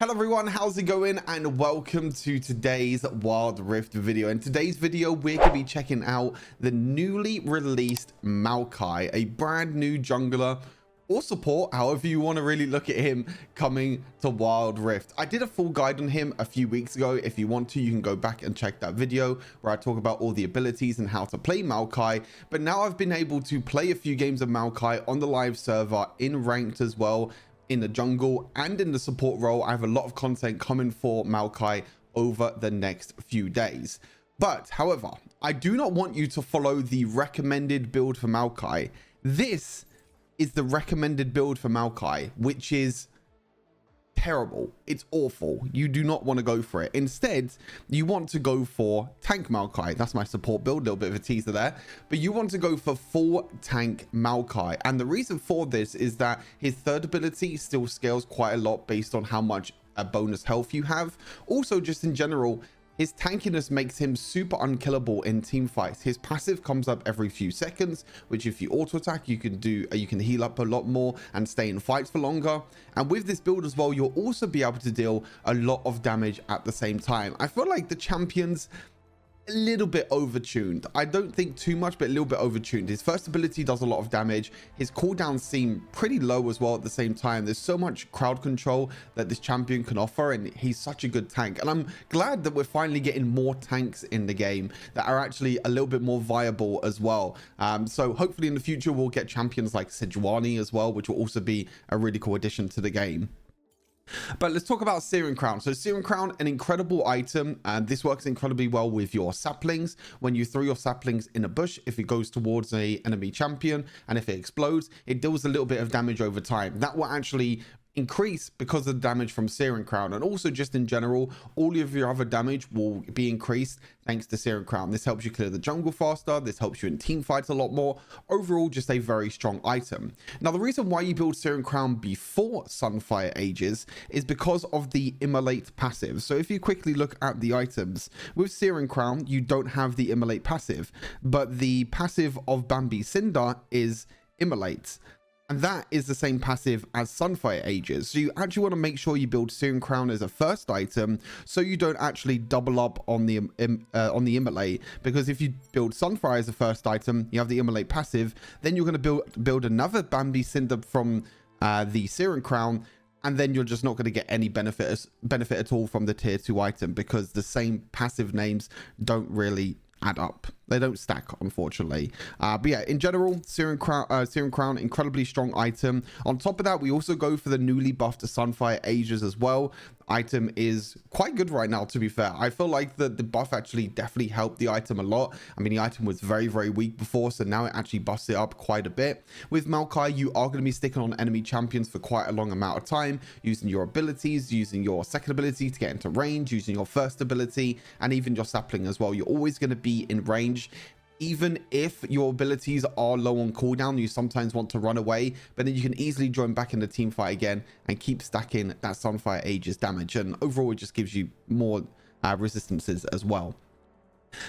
Hello everyone, how's it going? And welcome to today's Wild Rift video. In today's video, we're going to be checking out the newly released Maokai, a brand new jungler or support, however you want to really look at him, coming to Wild Rift. I did a full guide on him a few weeks ago. If you want to, you can go back and check that video where I talk about all the abilities and how to play Maokai. But now I've been able to play a few games of Maokai on the live server in ranked as well, in the jungle and in the support role. I have a lot of content coming for Maokai over the next few days. But however, I do not want you to follow the recommended build for Maokai. This is the recommended build for Maokai, which is terrible. It's awful. You do not want to go for it. Instead, you want to go for tank Maokai. That's my support build, a little bit of a teaser there. But you want to go for full tank Maokai. And the reason for this is that his third ability still scales quite a lot based on how much bonus health you have. Also, just in general, his tankiness makes him super unkillable in team fights. His passive comes up every few seconds, which if you auto attack, you can heal up a lot more and stay in fights for longer. And with this build as well, you'll also be able to deal a lot of damage at the same time. I feel like the champions a little bit overtuned. I don't think too much, but a little bit overtuned. His first ability does a lot of damage. His cooldowns seem pretty low as well at the same time. There's so much crowd control that this champion can offer, and he's such a good tank. And I'm glad that we're finally getting more tanks in the game that are actually a little bit more viable as well. So hopefully in the future we'll get champions like Sejuani as well, which will also be a really cool addition to the game. But let's talk about Searing Crown. So Searing Crown, an incredible item, and this works incredibly well with your saplings. When you throw your saplings in a bush, if it goes towards a enemy champion and if it explodes, it deals a little bit of damage over time. That will actually increase because of the damage from Searing Crown, and also just in general, all of your other damage will be increased thanks to Searing Crown. This helps you clear the jungle faster. This helps you in team fights a lot more. Overall, just a very strong item. Now, the reason why you build Searing Crown before Sunfire Ages is because of the Immolate passive. So if you quickly look at the items, with Searing Crown, you don't have the Immolate passive, but the passive of Bambi Cinder is Immolate. And that is the same passive as Sunfire Ages. So you actually want to make sure you build Searing Crown as a first item, so you don't actually double up on the Immolate. Because if you build Sunfire as a first item, you have the Immolate passive, then you're going to build another Bambi Cinder from the Searing Crown, and then you're just not going to get any benefit at all from the tier 2 item, because the same passive names don't really add up. They don't stack, unfortunately. But yeah, in general, Searing Crown, incredibly strong item. On top of that, we also go for the newly buffed Sunfire Ages as well. Item is quite good right now, to be fair. I feel like the buff actually definitely helped the item a lot. I mean, the item was very, very weak before, so now it actually buffs it up quite a bit. With Maokai, you are going to be sticking on enemy champions for quite a long amount of time, using your abilities, using your second ability to get into range, using your first ability, and even your sapling as well. You're always going to be in range. Even if your abilities are low on cooldown, you sometimes want to run away, but then you can easily join back in the team fight again and keep stacking that Sunfire Ages damage. And overall, it just gives you more resistances as well.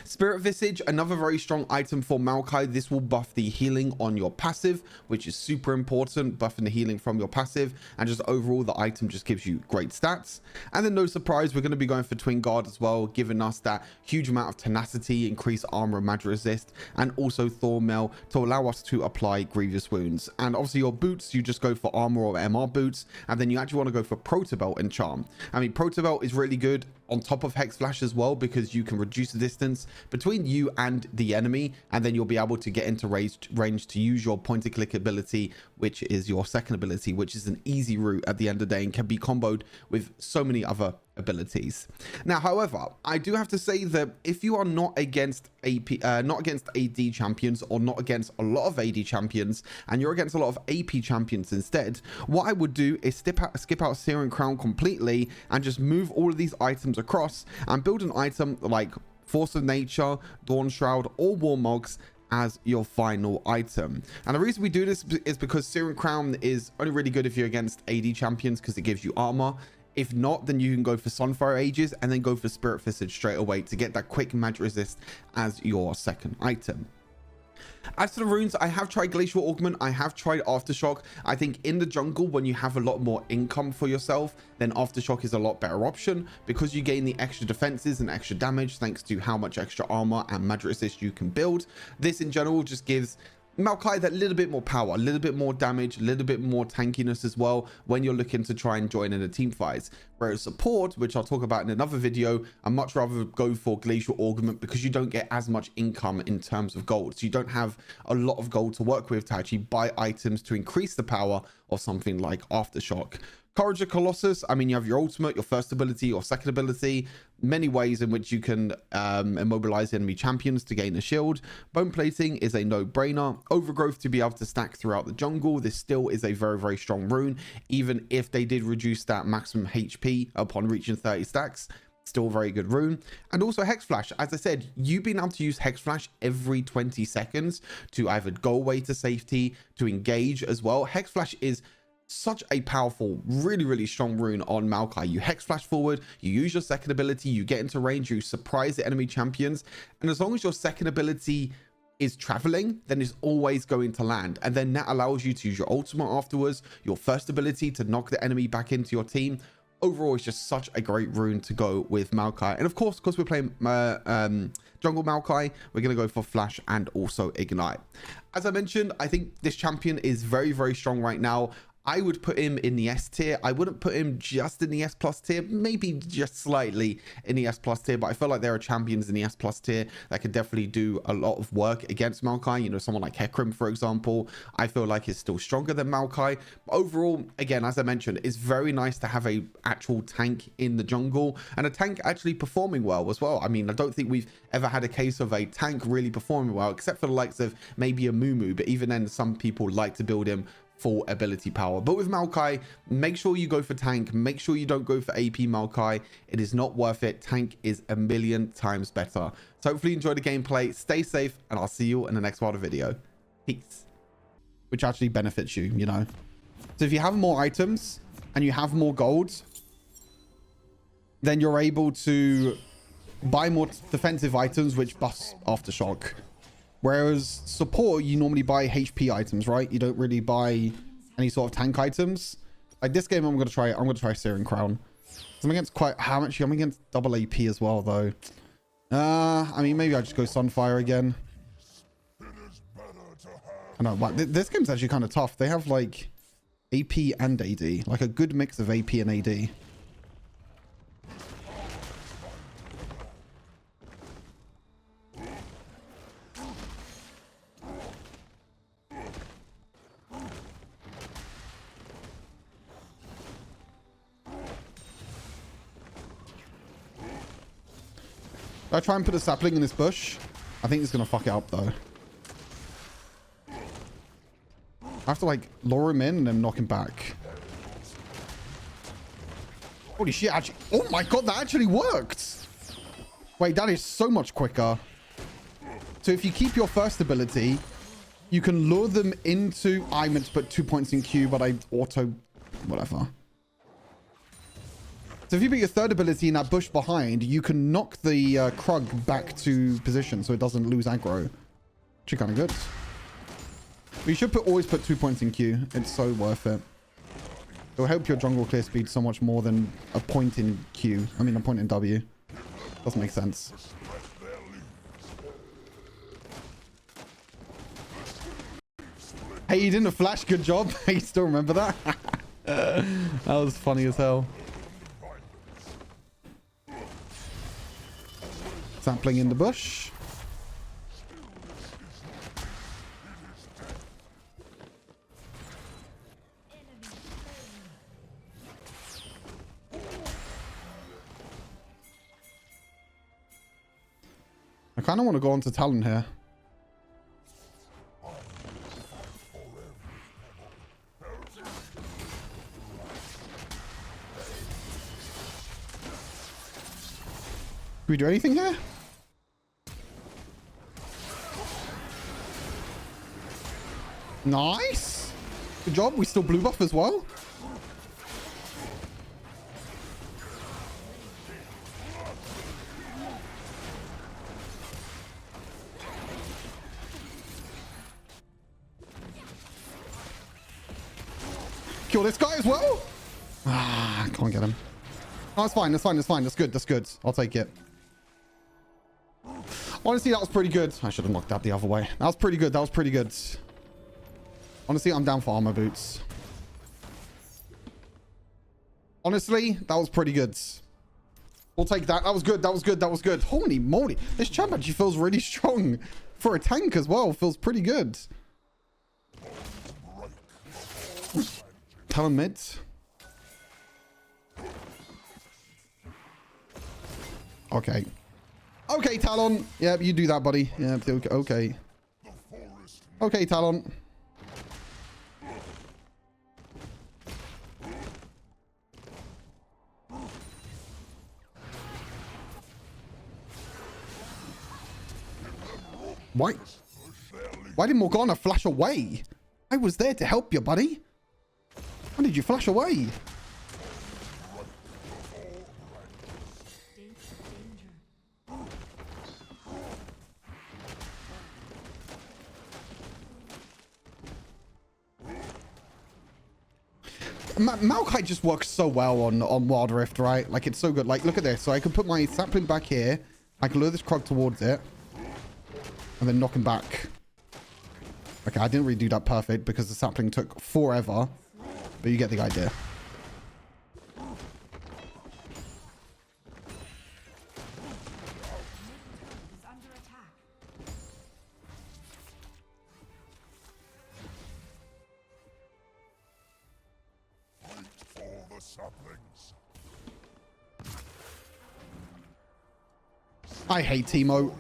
Spirit Visage, another very strong item for Maokai. This will buff the healing on your passive, which is super important, buffing the healing from your passive, and just overall the item just gives you great stats. And then no surprise, we're going to be going for Twin Guard as well, giving us that huge amount of tenacity, increased armor and mag resist, and also Thorn Mail to allow us to apply grievous wounds. And obviously your boots, you just go for armor or MR boots, and then you actually want to go for Protobelt and Charm. I mean, Protobelt is really good on top of Hex Flash as well, because you can reduce the distance between you and the enemy, and then you'll be able to get into range to use your point and click ability, which is your second ability, which is an easy route at the end of the day and can be comboed with so many other abilities. Now, however, I do have to say that if you are not against AD champions, or not against a lot of AD champions, and you're against a lot of AP champions instead, what I would do is skip out Searing Crown completely and just move all of these items across and build an item like Force of Nature, Dawn Shroud, or Warmogs as your final item. And the reason we do this is because Searing Crown is only really good if you're against AD champions, because it gives you armor. If not, then you can go for Sunfire Ages and then go for Spirit Visage straight away to get that quick mag resist as your second item. As to the runes, I have tried Glacial Augment, I have tried Aftershock. I think in the jungle, when you have a lot more income for yourself, then Aftershock is a lot better option because you gain the extra defenses and extra damage thanks to how much extra armor and magic resist you can build. This in general just gives Maokai that little bit more power, a little bit more damage, a little bit more tankiness as well when you're looking to try and join in the team fights. Whereas support, which I'll talk about in another video, I much rather go for Glacial Augment because you don't get as much income in terms of gold. So you don't have a lot of gold to work with to actually buy items to increase the power of something like Aftershock. Courage of Colossus, I mean, you have your ultimate, your first ability, your second ability, many ways in which you can immobilize enemy champions to gain a shield. Bone plating is a no-brainer. Overgrowth to be able to stack throughout the jungle. This still is a very, very strong rune, even if they did reduce that maximum HP upon reaching 30 stacks. Still a very good rune. And also Hex Flash. As I said, you being able to use Hex Flash every 20 seconds to either go away to safety, to engage as well. Hex Flash is such a powerful, really, really strong rune on Maokai. You Hex Flash forward, you use your second ability, you get into range, you surprise the enemy champions, and as long as your second ability is traveling, then it's always going to land, and then that allows you to use your ultimate afterwards, your first ability to knock the enemy back into your team. Overall, it's just such a great rune to go with Maokai. And of course, because we're playing Jungle Maokai, we're going to go for Flash and also Ignite. As I mentioned, I think this champion is very, very strong right now. I would put him in the S tier. I wouldn't put him just in the S plus tier, maybe just slightly in the S plus tier, but I feel like there are champions in the S plus tier that could definitely do a lot of work against Maokai. You know, someone like Hecarim, for example, I feel like is still stronger than Maokai. But overall, again, as I mentioned, it's very nice to have a actual tank in the jungle and a tank actually performing well as well. I mean, I don't think we've ever had a case of a tank really performing well, except for the likes of maybe a Mumu, but even then, some people like to build him full ability power. But with Maokai, make sure you go for tank. Make sure you don't go for AP Maokai. It is not worth it. Tank is a million times better. So hopefully you enjoyed the gameplay. Stay safe, and I'll see you in the next Wilder video. Peace. Which actually benefits you, you know. So if you have more items and you have more gold, then you're able to buy more defensive items, which buffs Aftershock. Whereas support, you normally buy HP items, right? You don't really buy any sort of tank items. Like this game, I'm gonna try Searing Crown. I'm against how much? I'm against double AP as well, though. I mean, maybe I just go Sunfire again. I know, but this game's actually kind of tough. They have like AP and AD, like a good mix of AP and AD. If I try and put a sapling in this bush, I think it's going to fuck it up, though. I have to, like, lure him in and then knock him back. Holy shit, actually. Oh my god, that actually worked! Wait, that is so much quicker. So if you keep your first ability, you can lure them into... I meant to put 2 points in Q, but I auto... whatever. So if you put your third ability in that bush behind, you can knock the Krug back to position so it doesn't lose aggro. Which is kind of good. But you should always put 2 points in Q. It's so worth it. It'll help your jungle clear speed so much more than a point in Q. I mean, a point in W. Doesn't make sense. Hey, you didn't flash. Good job. You still remember that? That was funny as hell. Sapling in the bush. I kind of want to go on to Talon here. Do we do anything here? Nice. Good job. We still blue buff as well. kill this guy as well. Ah, I can't get him. Oh, it's fine. It's fine. It's fine. That's good. That's good. I'll take it. Honestly, that was pretty good. I should have knocked that the other way. That was pretty good. That was pretty good. Honestly, I'm down for armor boots. Honestly, that was pretty good. We'll take that. That was good. That was good. That was good. Holy moly. This champ actually feels really strong. For a tank as well. Feels pretty good. Talon mid. Okay. Okay, Talon. Yep, you do that, buddy. Yep, okay. Okay, Talon. Why? Why did Morgana flash away? I was there to help you, buddy. Why did you flash away? Maokai just works so well on Wild Rift, right? Like, it's so good. Like, look at this. So I can put my sapling back here. I can lure this Krug towards it. And then knock him back. Okay, I didn't really do that perfect because the sapling took forever. But you get the idea. I hate Teemo.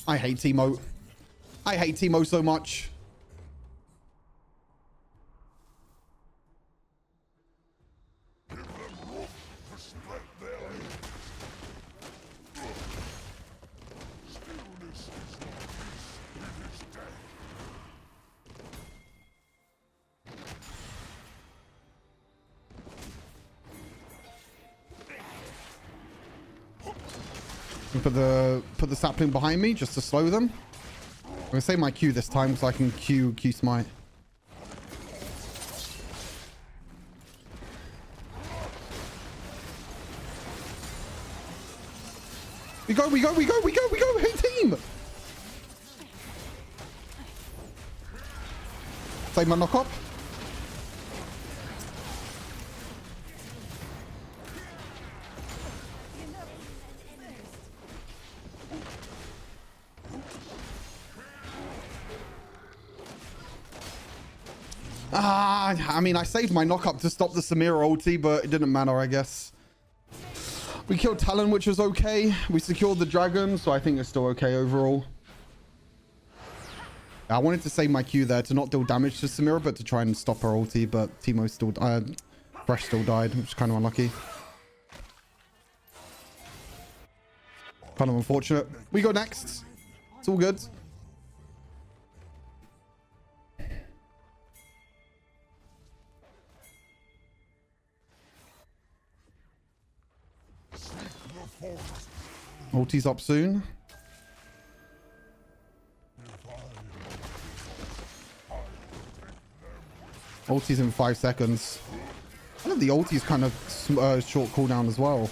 I hate Teemo. I hate Teemo so much. Put the sapling behind me just to slow them. I'm gonna save my Q this time so I can Q smite. We go! Hey team! Save my knock up. I mean, I saved my knock-up to stop the Samira ulti, but it didn't matter, I guess. We killed Talon, which was okay. We secured the dragon, so I think it's still okay overall. I wanted to save my Q there to not deal damage to Samira, but to try and stop her ulti, but Teemo still... Fresh still died, which is kind of unlucky. Kind of unfortunate. We go next. It's all good. Ulti's up soon. Ulti's in 5 seconds. I think the ulti's kind of short cooldown as well.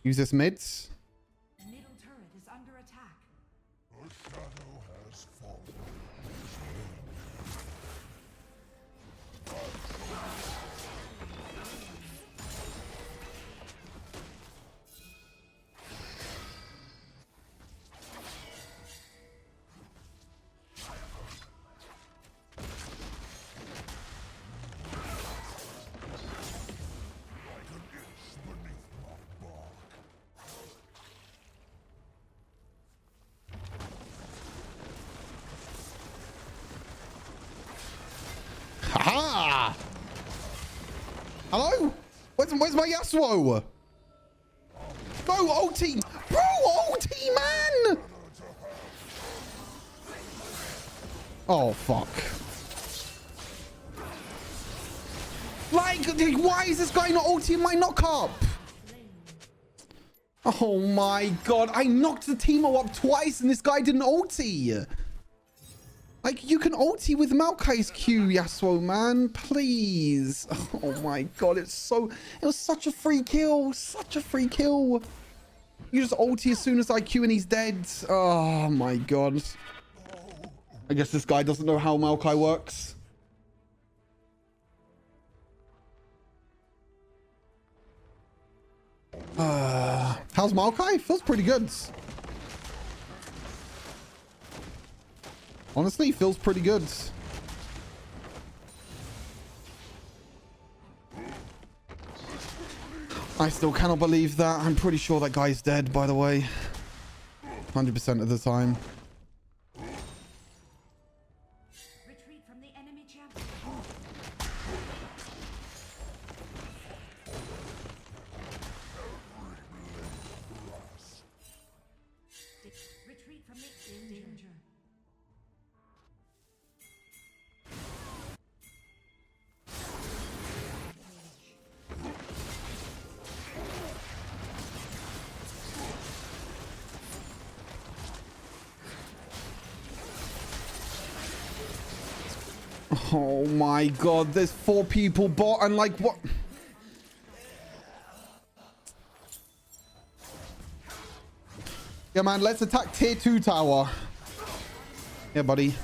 Use this mids. Middle turret is under attack. A shadow has fallen. Haha! Hello? Where's my Yasuo? Go, ulti! Oh, fuck. Like, why is this guy not ulting my knock up? Oh my god. I knocked the Teemo up twice and this guy didn't ulti. Like, you can ulti with Maokai's Q, Yasuo, man. Please. Oh my god. It was such a free kill. Such a free kill. You just ulti as soon as I Q and he's dead. Oh my god. I guess this guy doesn't know how Maokai works. How's Maokai? Feels pretty good. Honestly, feels pretty good. I still cannot believe that. I'm pretty sure that guy's dead, by the way. 100% of the time. Retreat from the enemy champion. Retreat from the danger. Oh my god, there's 4 people bot and like what? Yeah, man, let's attack tier 2 tower. Yeah, buddy.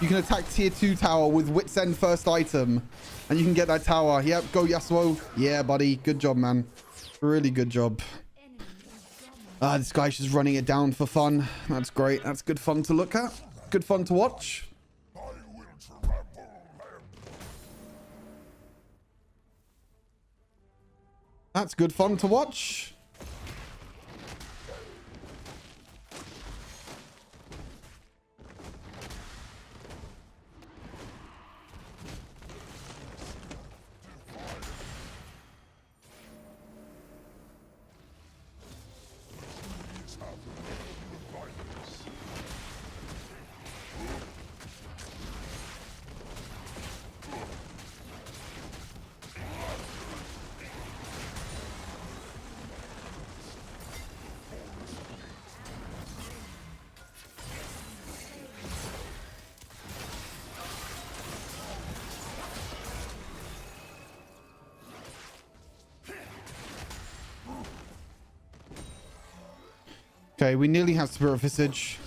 You can attack tier 2 tower with Wit's End first item and you can get that tower. Yep, go Yasuo. Yeah, buddy. Good job, man. Really good job. This guy's just running it down for fun. That's great. That's good fun to look at. Good fun to watch. That's good fun to watch. Okay, we nearly have Spirit Visage.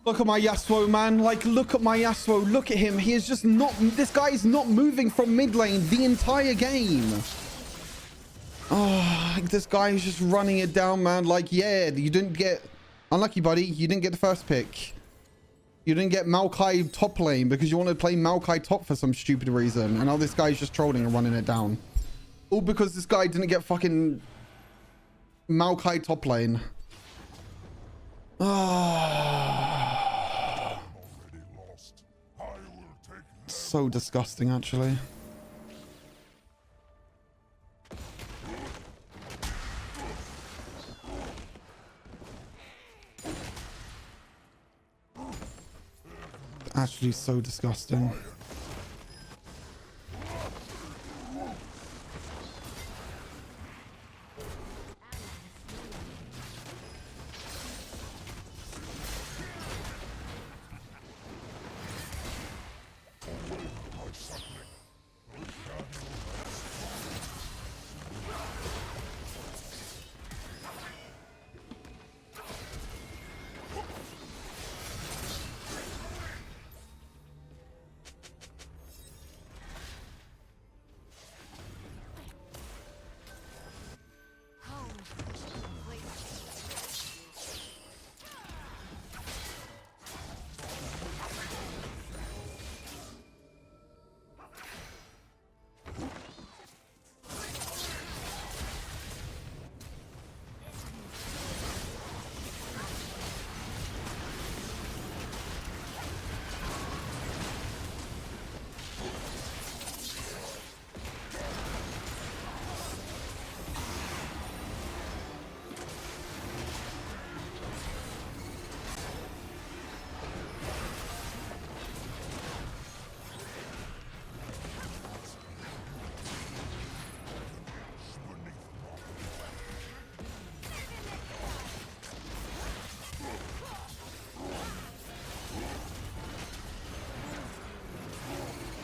Look at my Yasuo, man. Like, look at my Yasuo. Look at him. He is just not... This guy is not moving from mid lane the entire game. Oh, this guy is just running it down, man. Like, yeah, you didn't get... Unlucky, buddy. You didn't get the first pick. You didn't get Maokai top lane because you wanted to play Maokai top for some stupid reason. And now this guy's just trolling and running it down. All because this guy didn't get fucking Maokai top lane. Ah, so disgusting, actually. Actually, so disgusting.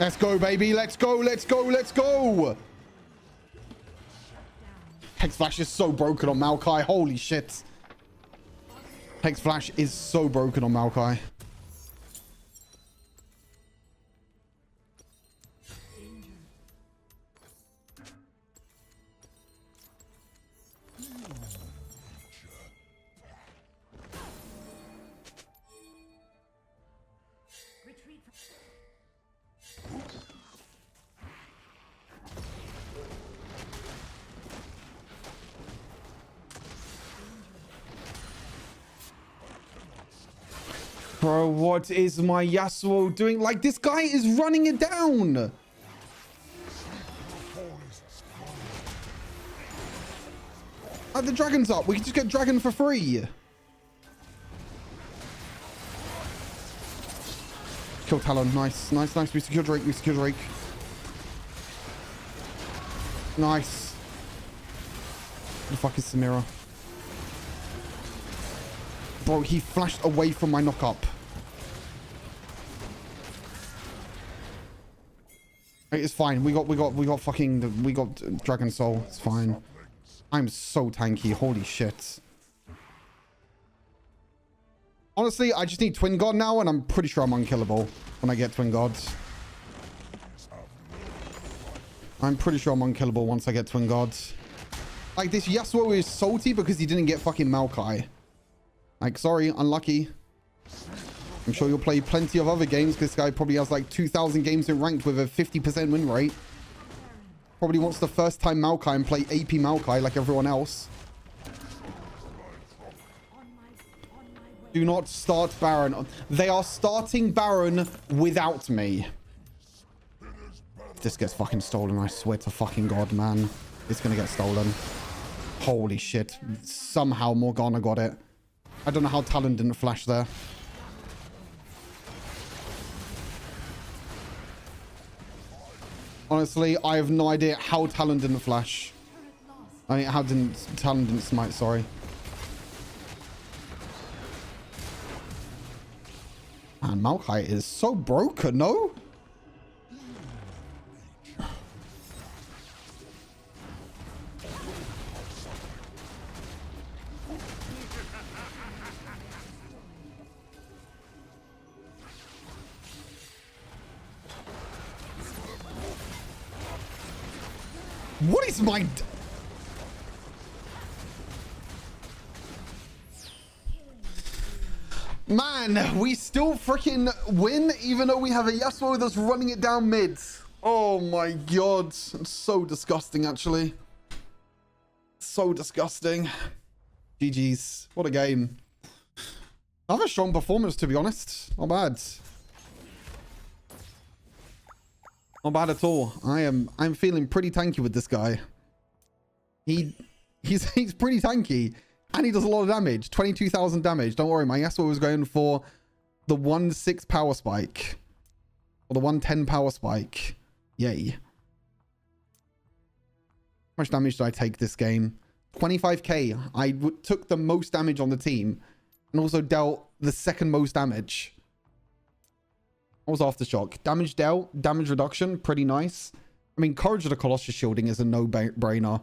Let's go, baby. Let's go. Let's go. Let's go. Hex Flash is so broken on Maokai. Holy shit. Hex Flash is so broken on Maokai. Bro, what is my Yasuo doing? Like, this guy is running it down. The dragon's up. We can just get dragon for free. Kill Talon. Nice. Nice, nice. We secure Drake. We secure Drake. Nice. Who the fuck is Samira? Bro, he flashed away from my knock-up. It's fine. We got Dragon Soul. It's fine. I'm so tanky. Holy shit. Honestly, I just need Twin God now, and I'm pretty sure I'm unkillable when I get Twin Gods. I'm pretty sure I'm unkillable once I get Twin Gods. Like, this Yasuo is salty because he didn't get fucking Maokai. Like, sorry, unlucky. I'm sure you'll play plenty of other games. This guy probably has like 2,000 games in ranked with a 50% win rate. Probably wants the first time Maokai and play AP Maokai like everyone else. Do not start Baron. They are starting Baron without me. This gets fucking stolen. I swear to fucking God, man. It's going to get stolen. Holy shit. Somehow Morgana got it. I don't know how Talon didn't flash there. Honestly, I have no idea how Talon didn't flash. I mean, how Talon didn't smite, sorry. Man, Maokai is so broken, no? What is my... Man, we still freaking win even though we have a Yasuo that's running it down mid. Oh my God. It's so disgusting, actually. So disgusting. GG's. What a game. Another strong performance, to be honest. Not bad. Not bad at all. I'm feeling pretty tanky with this guy. He's pretty tanky. And he does a lot of damage. 22,000 damage. Don't worry, my Yasuo was going for the 1-6 power spike. Or the 110 power spike. Yay. How much damage did I take this game? 25k. I took the most damage on the team. And also dealt the second most damage. What was Aftershock? Damage dealt, damage reduction, pretty nice. I mean, Courage of the Colossus shielding is a no-brainer.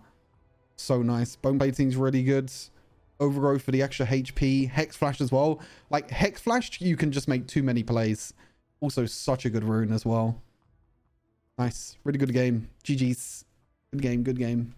So nice. Bone plating's really good. Overgrowth for the extra HP. Hex Flash as well. Like, Hex Flash, you can just make too many plays. Also, such a good rune as well. Nice. Really good game. GG's. Good game, good game.